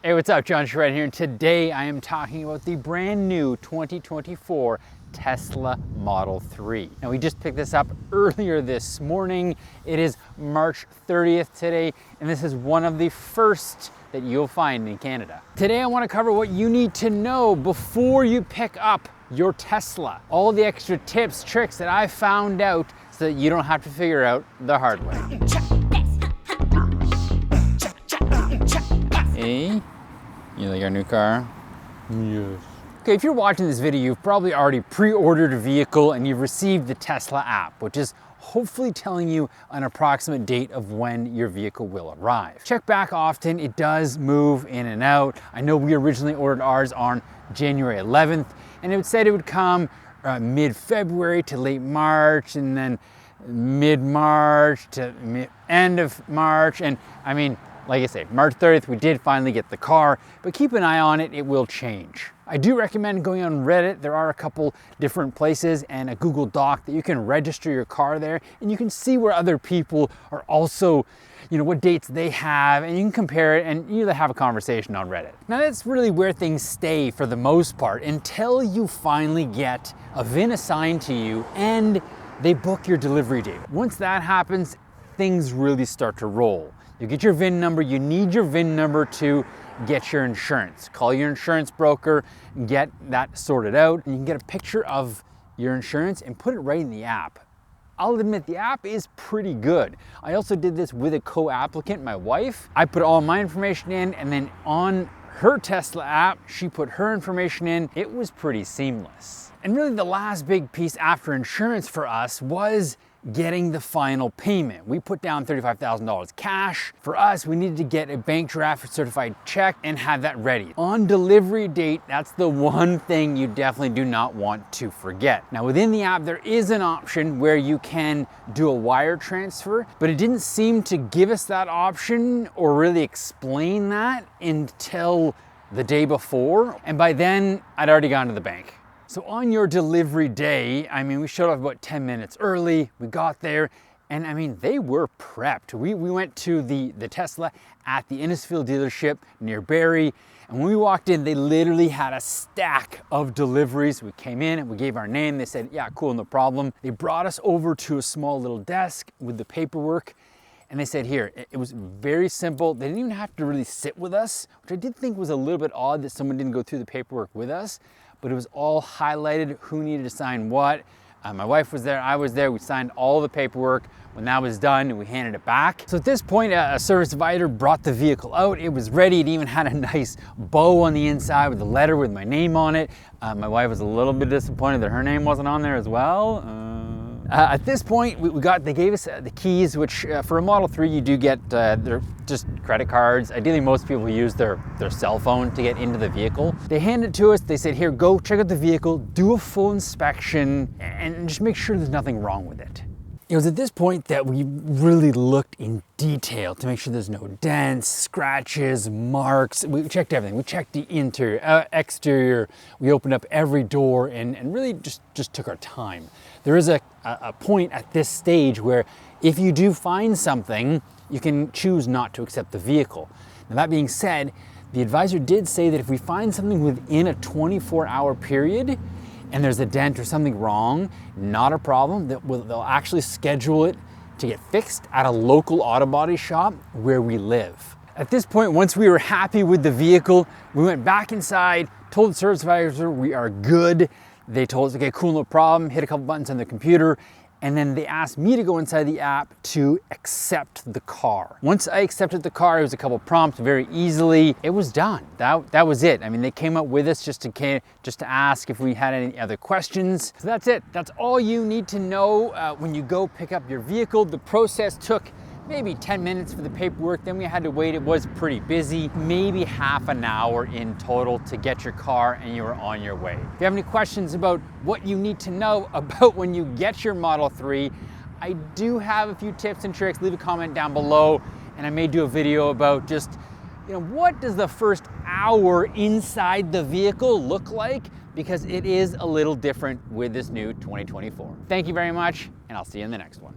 Hey, what's up? John Shred here, and today I am talking about the brand new 2024 Tesla Model 3. Now, we just picked this up earlier this morning. It is March 30th today, and this is one of the first that you'll find in Canada. Today I want to cover what you need to know before you pick up your Tesla. All the extra tips, tricks that I found out so that you don't have to figure out the hard way. Hey, you like our new car? Yes. Okay, if you're watching this video, you've probably already pre-ordered a vehicle and you've received the Tesla app, which is hopefully telling you an approximate date of when your vehicle will arrive. Check back often, it does move in and out. I know we originally ordered ours on January 11th, and it said it would come mid-February to late March, and then mid-March to end of March, and I mean, like I say, March 30th, we did finally get the car, but keep an eye on it, it will change. I do recommend going on Reddit. There are a couple different places and a Google Doc that you can register your car there, and you can see where other people are also, what dates they have, and you can compare it and you have a conversation on Reddit. Now that's really where things stay for the most part until you finally get a VIN assigned to you and they book your delivery date. Once that happens, things really start to roll. You get your VIN number, you need your VIN number to get your insurance. Call your insurance broker, get that sorted out, and you can get a picture of your insurance and put it right in the app. I'll admit the app is pretty good. I also did this with a co-applicant, my wife. I put all my information in, and then on her Tesla app, she put her information in. It was pretty seamless. And really the last big piece after insurance for us was getting the final payment. We put down $35,000 cash. For us, we needed to get a bank draft certified check and have that ready. On delivery date, that's the one thing you definitely do not want to forget. Now within the app, there is an option where you can do a wire transfer, but it didn't seem to give us that option or really explain that until the day before. And by then, I'd already gone to the bank. So on your delivery day, we showed up about 10 minutes early, we got there, and they were prepped. We went to the Tesla at the Innisfil dealership near Barrie, and when we walked in, they literally had a stack of deliveries. We came in and we gave our name, they said, yeah, cool, no problem. They brought us over to a small little desk with the paperwork, and they said, here, it was very simple. They didn't even have to really sit with us, which I did think was a little bit odd that someone didn't go through the paperwork with us. But it was all highlighted, who needed to sign what. My wife was there, I was there, we signed all the paperwork. When that was done, we handed it back. So at this point, a service advisor brought the vehicle out. It was ready, it even had a nice bow on the inside with a letter with my name on it. My wife was a little bit disappointed that her name wasn't on there as well. At this point, they gave us the keys, which for a Model 3, you do get they're just credit cards. Ideally, most people use their cell phone to get into the vehicle. They handed it to us. They said, here, go check out the vehicle, do a full inspection, and just make sure there's nothing wrong with it. It was at this point that we really looked in detail to make sure there's no dents, scratches, marks. We checked everything. We checked the interior, exterior. We opened up every door and really just took our time. There is a point at this stage where if you do find something, you can choose not to accept the vehicle. Now that being said, the advisor did say that if we find something within a 24-hour period, and there's a dent or something wrong, not a problem. They'll actually schedule it to get fixed at a local auto body shop where we live. At this point, once we were happy with the vehicle, we went back inside, told the service advisor we are good. They told us, okay, cool, no problem, hit a couple buttons on the computer, and then they asked me to go inside the app to accept the car. Once I accepted the car, it was a couple prompts very easily. It was done. That was it. They came up with us just to ask if we had any other questions. So that's it. That's all you need to know when you go pick up your vehicle. The process took maybe 10 minutes for the paperwork, then we had to wait. It was pretty busy, maybe half an hour in total to get your car and you were on your way. If you have any questions about what you need to know about when you get your Model 3, I do have a few tips and tricks. Leave a comment down below and I may do a video about just, what does the first hour inside the vehicle look like? Because it is a little different with this new 2024. Thank you very much, and I'll see you in the next one.